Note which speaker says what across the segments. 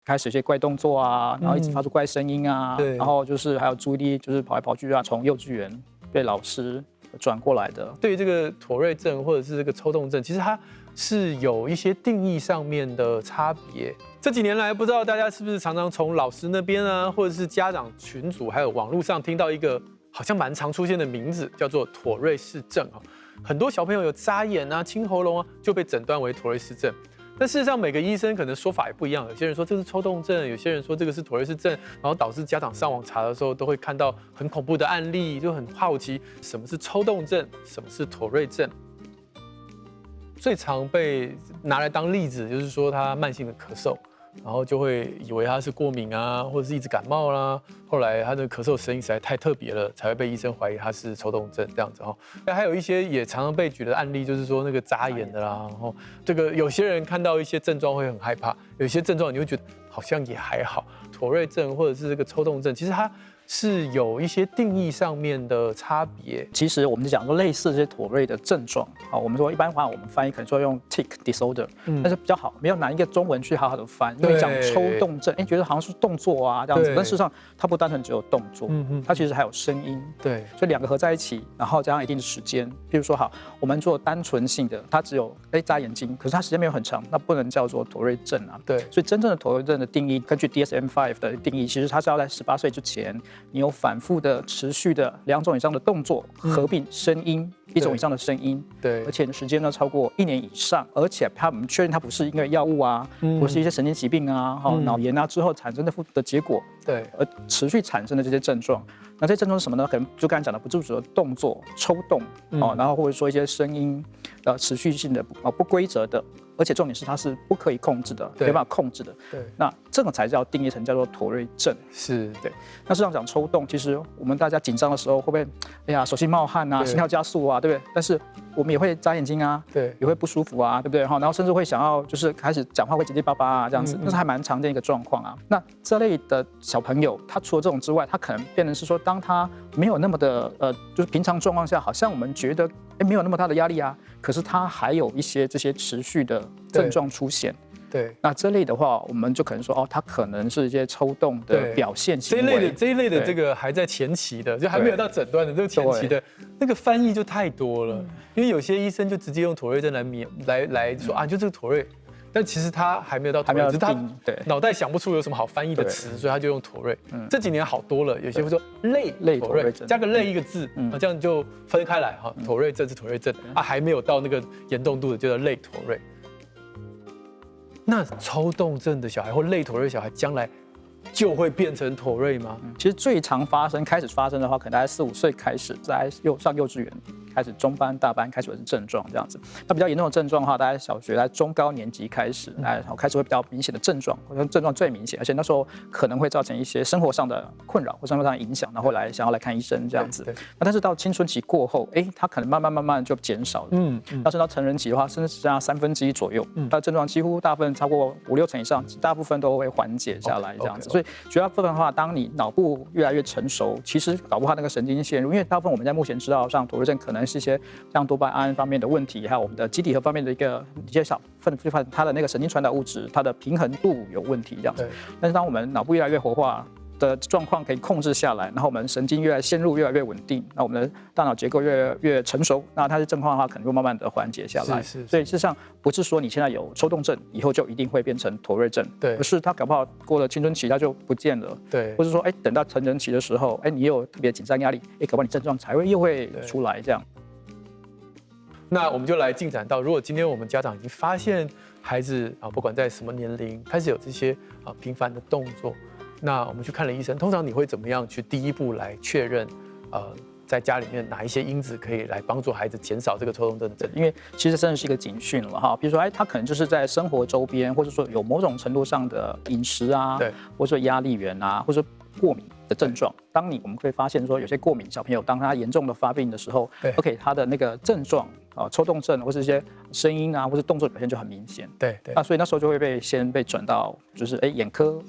Speaker 1: 开始一些怪动作啊，然后一直发出怪声音啊，然后就是还有注意力就是跑来跑去啊，从幼稚园被老师转过来的。
Speaker 2: 对于这个妥瑞症或者是这个抽动症，其实它是有一些定义上面的差别。这几年来，不知道大家是不是常常从老师那边啊，或者是家长群组，还有网络上听到一个好像蛮常出现的名字，叫做妥瑞氏症啊。很多小朋友有眨眼啊、清喉咙啊，就被诊断为妥瑞氏症。但事实上，每个医生可能说法也不一样。有些人说这是抽动症，有些人说这个是妥瑞氏症，然后导致家长上网查的时候，都会看到很恐怖的案例，就很好奇什么是抽动症，什么是妥瑞症。最常被拿来当例子，就是说他慢性的咳嗽，然后就会以为他是过敏啊，或者是一直感冒啦。后来他的咳嗽声音实在太特别了，才会被医生怀疑他是抽动症这样子哈。那还有一些也常常被举的案例，就是说那个眨眼的啦，然后这个有些人看到一些症状会很害怕，有些症状你会觉得好像也还好。妥瑞症或者是这个抽动症，其实它是有一些定义上面的差别。
Speaker 1: 其实我们就讲说类似这些妥瑞的症状，我们说一般话我们翻译可能说用 tic disorder，但是比较好，没有拿一个中文去好好的翻，因为讲抽动症，觉得好像是动作啊这样子，但事实上它不单纯只有动作，它其实还有声音，
Speaker 2: 对，
Speaker 1: 所以两个合在一起，然后加上一定的时间，譬如说好，我们做单纯性的，它只有眨眼睛，可是它时间没有很长，那不能叫做妥瑞症啊。
Speaker 2: 对，
Speaker 1: 所以真正的妥瑞症的定义，根据 DSM-5 的定义，其实它是要在18岁之前，你有反复的、持续的2种以上的动作，合并声音1种以上的声音，
Speaker 2: 对，
Speaker 1: 而且时间呢超过1年以上，而且我们确认它不是因为药物啊，或是一些神经疾病啊、脑炎啊之后产生的结果，
Speaker 2: 对，
Speaker 1: 而持续产生的这些症状。那这些症状是什么呢？可能就刚才讲的不自主的动作、抽动然后或者说一些声音持续性的不规则的，而且重点是它是不可以控制的，没办法控制的。
Speaker 2: 对，
Speaker 1: 那这个才叫定义成叫做妥瑞症。
Speaker 2: 是，
Speaker 1: 对。那事实上讲抽动，其实我们大家紧张的时候会不会，哎呀手心冒汗啊，心跳加速啊，对不对？但是我们也会眨眼睛啊，
Speaker 2: 对，
Speaker 1: 也会不舒服啊，对不对？然后甚至会想要就是开始讲话会结结巴巴啊这样子，那是还蛮常见一个状况啊。那这类的小朋友，他除了这种之外，他可能变成是说，当他没有那么的就是平常状况下，好像我们觉得没有那么大的压力啊，可是他还有一些这些持续的症状出现。
Speaker 2: 对，
Speaker 1: 那这类的话，我们就可能说，它可能是一些抽动的表现行为。
Speaker 2: 这一类的这个还在前期的，就还没有到诊断的这个前期的，那个翻译就太多了。因为有些医生就直接用妥瑞症来说啊，就这个妥瑞，但其实他还没有到妥瑞，只是他脑袋想不出有什么好翻译的词，所以他就用妥瑞。这几年好多了，有些会说类妥瑞，加个类一个字，这样就分开来哈。妥瑞症是妥瑞症啊，还没有到那个严重度的，就叫类妥瑞。那抽动症的小孩或类妥瑞小孩，将来就会变成妥瑞吗？
Speaker 1: 其实最常开始发生的话，可能大概4、5岁开始，在上幼稚园开始，中班、大班开始有症状这样子。那比较严重的症状的话，大概小学在中高年级开始，开始会比较明显的症状，或者症状最明显，而且那时候可能会造成一些生活上的困扰或生活上的影响，然后想要来看医生这样子。那但是到青春期过后，它可能慢慢就减少了。要是到成人期的话，甚至只剩下1/3左右，它的症状几乎大部分超过5、6成以上，大部分都会缓解下来这样子。所以绝大部分的话，当你脑部越来越成熟，其实搞不好那个神经线路，因为大部分我们在目前知道，像妥瑞症可能是一些像多巴胺方面的问题，还有我们的基底核方面的一些小分子，它的那个神经传导物质，它的平衡度有问题这样子。但是当我们脑部越来越活化的状况可以控制下来，然后我们神经线路越来越稳定，那我们的大脑结构越来越成熟，那它的症况的话，可能会慢慢的缓解下来。所以事实上不是说你现在有抽动症，以后就一定会变成妥瑞症，而是它搞不好过了青春期它就不见了，或者说等到成人期的时候，你有特别紧张压力，搞不好你症状又会出来这样。
Speaker 2: 那我们就来进展到，如果今天我们家长已经发现孩子不管在什么年龄开始有这些频繁的动作，那我们去看了医生，通常你会怎么样去第一步来确认在家里面哪一些因子可以来帮助孩子减少这个抽动症症？
Speaker 1: 因为其实真的是一个警讯了哈。比如说，他可能就是在生活周边，或者说有某种程度上的饮食啊，或者说压力源啊，或者说过敏的症状。我们会发现说，有些过敏小朋友，当他严重的发病的时候 ，OK， 他的那个症状抽动症或是一些声音啊或是动作表现就很明显。
Speaker 2: 对，
Speaker 1: 那所以那时候就会先被转到就是眼科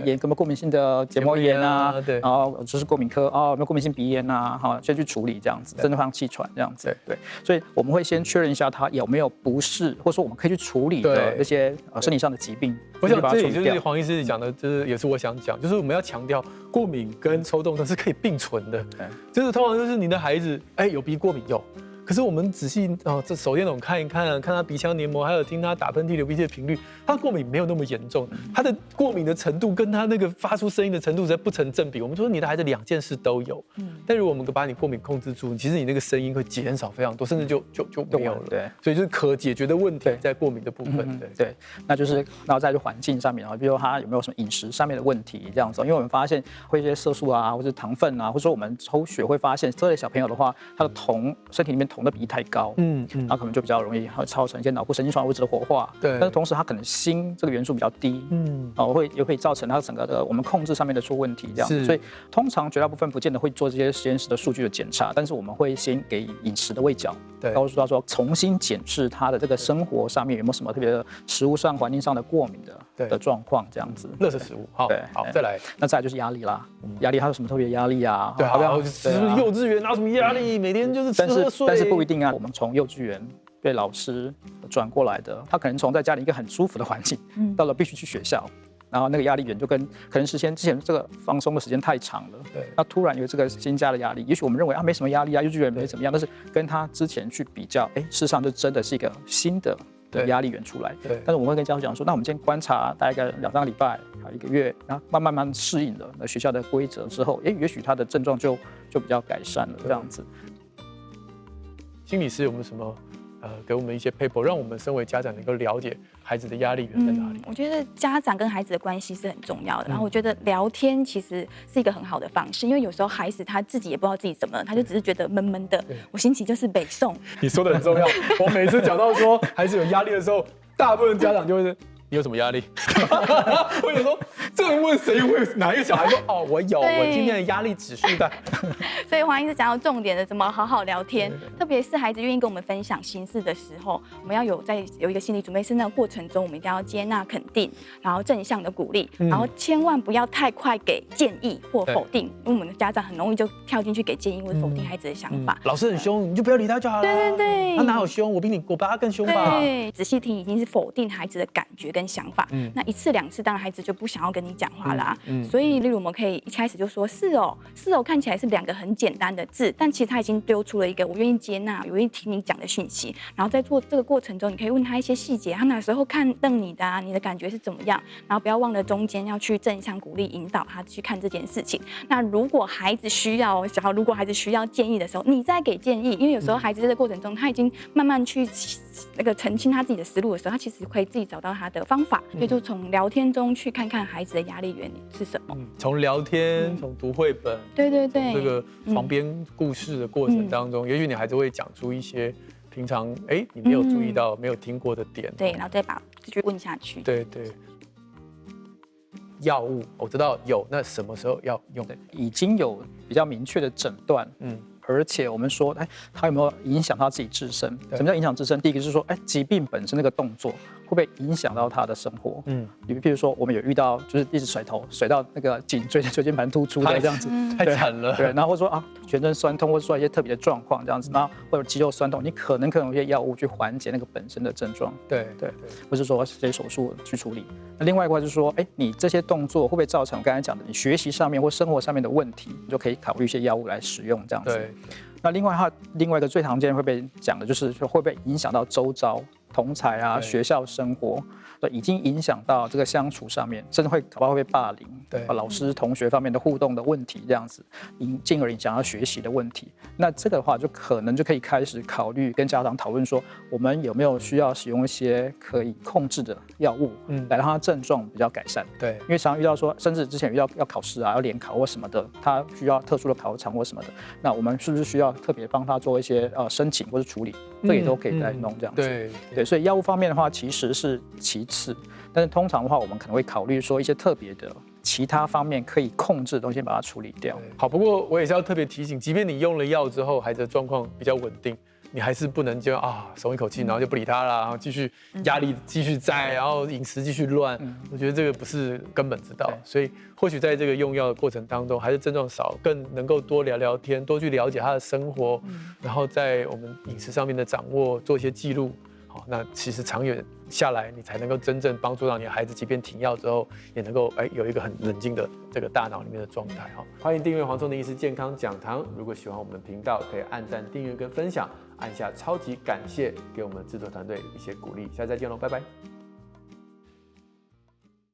Speaker 1: 眼有没有过敏性的结膜炎啊，
Speaker 2: 对，
Speaker 1: 然后就是过敏科有没有过敏性鼻炎啊，先去处理这样子，甚至像气喘这样子。对，所以我们会先确认一下他有没有不适，或者说我们可以去处理的那些身体上的疾病。
Speaker 2: 我想这里就是黄医师讲的，就是也是我想讲，就是我们要强调过敏跟抽动症是可以并存的，就是通常就是你的孩子有鼻过敏有。可是我们仔细这手电筒看一看，看他鼻腔黏膜，还有听他打喷嚏、流鼻涕的频率，他的过敏没有那么严重，他的过敏的程度跟他那个发出声音的程度实在不成正比。我们说你的孩子2件事都有，但如果我们把你过敏控制住，其实你那个声音会减少非常多，甚至就没有了。对，所以就是可解决的问题在过敏的部分。
Speaker 1: 对，那就是然后在环境上面，比如说他有没有什么饮食上面的问题这样子，因为我们发现会一些色素啊，或者糖分啊，或者说我们抽血会发现这类小朋友的话，他的身体里面铜的比例太高，然后可能就比较容易会造成一些脑部神经传导物质的活化。对，但是同时它可能锌这个元素比较低，也会造成它整个的我们控制上面的出问题这样。所以通常绝大部分不见得会做这些实验室的数据的检查，但是我们会先给饮食的卫教，告诉他说重新检视他的这个生活上面有没有什么特别的食物上、环境上的过敏的状况这样子。
Speaker 2: 垃圾食物，好，再来，
Speaker 1: 那再来就是压力啦，压力它有什么特别压力啊？
Speaker 2: 对啊，是不是幼稚园哪有什么压力？每天就是吃喝睡。
Speaker 1: 但是不一定啊。我们从幼稚园被老师转过来的，他可能从在家里一个很舒服的环境，到了必须去学校，然后那个压力源就跟可能之前这个放松的时间太长了，那突然有这个新加的压力，也许我们认为没什么压力啊，幼稚园没怎么样，但是跟他之前去比较，事实上就真的是一个新的压力源出来。但是我们会跟家长讲说，那我们今天观察大概2、3个礼拜，还有1个月，然后慢慢适应了学校的规则之后，也许他的症状就比较改善了这样子。
Speaker 2: 心理师有没有什么给我们一些 paper， 让我们身为家长能够了解孩子的压力源在哪里？
Speaker 3: 我觉得家长跟孩子的关系是很重要的。然后我觉得聊天其实是一个很好的方式，因为有时候孩子他自己也不知道自己怎么了，他就只是觉得闷闷的。我心情就是北宋。你
Speaker 2: 说的很重要。我每次讲到说孩子有压力的时候，大部分家长就会说。你有什么压力？我有说，这人问谁会哪一个小孩说我有，我今天的压力指数在。
Speaker 3: 所以黄医师讲到重点的，怎么好好聊天，特别是孩子愿意跟我们分享心事的时候，我们要有一个心理准备，是那个过程中我们一定要接纳、肯定，然后正向的鼓励，然后千万不要太快给建议或否定，因为我们的家长很容易就跳进去给建议或者否定孩子的想法。
Speaker 2: 老师很凶，你就不要理他就好了。
Speaker 3: 对，
Speaker 2: 他哪有凶？我比他更凶吧？
Speaker 3: 对，仔细听已经是否定孩子的感觉跟想法。那1次2次，当然孩子就不想要跟你讲话啦。所以，例如我们可以一开始就说是哦，看起来是2个很简单的字，但其实他已经丢出了一个我愿意接纳、我愿意听你讲的讯息。然后在做这个过程中，你可以问他一些细节，他哪时候看瞪你的啊？你的感觉是怎么样？然后不要忘了中间要去正向鼓励、引导他去看这件事情。那如果孩子需要建议的时候，你再给建议，因为有时候孩子在这个过程中他已经慢慢去澄清他自己的思路的时候，他其实可以自己找到他的方法。所以就从聊天中去看看孩子的压力源是什么。
Speaker 2: 从聊天，从读绘本，
Speaker 3: 对，
Speaker 2: 这个床边故事的过程当中，也许你孩子会讲出一些平常你没有注意到、没有听过的点。
Speaker 3: 对，然后再把继续问下去。
Speaker 2: 对。药物我知道有，那什么时候要用？
Speaker 1: 已经有比较明确的诊断，而且我们说，它有没有影响到自己自身？什么叫影响自身？第一个是说，疾病本身那个动作会不会影响到他的生活？你比如说，我们有遇到就是一直甩头，甩到那个颈椎的椎间盘突出的这样子，
Speaker 2: 太惨了。
Speaker 1: 对，然后或者说全身酸痛，或者说一些特别的状况这样子，然后或者肌肉酸痛，你可能有一些药物去缓解那个本身的症状。对，或是说这些手术去处理。那另外一块就是说，你这些动作会不会造成我刚才讲的你学习上面或生活上面的问题？你就可以考虑一些药物来使用这样子。那另外一个最常见会被讲的就是会不会影响到周遭同侪啊、学校生活，已经影响到这个相处上面，甚至会搞不好会被霸凌，老师同学方面的互动的问题这样子，进而影响到学习的问题。那这个的话就可能就可以开始考虑跟家长讨论说，我们有没有需要使用一些可以控制的药物，来让他症状比较改善。对，因为常常遇到说，甚至之前遇到要考试啊、要联考或什么的，他需要特殊的考场或什么的，那我们是不是需要特别帮他做一些申请或者处理？这也都可以来弄这样子。对，所以药物方面的话，其实是其次，但是通常的话，我们可能会考虑说一些特别的其他方面可以控制的东西，把它处理掉。
Speaker 2: 好，不过我也是要特别提醒，即便你用了药之后，孩子的状况比较稳定，你还是不能就松一口气，然后就不理他了，然后继续压力继续在，然后饮食继续乱。我觉得这个不是根本之道。所以或许在这个用药的过程当中，还是症状少，更能够多聊聊天，多去了解他的生活，然后在我们饮食上面的掌握做一些记录。好，那其实长远下来，你才能够真正帮助到你的孩子，即便停药之后，也能够有一个很冷静的这个大脑里面的状态。欢迎订阅黄聪明医师健康讲堂。如果喜欢我们的频道，可以按赞、订阅跟分享，按下超级感谢，给我们制作团队一些鼓励。下次再见喽，拜拜。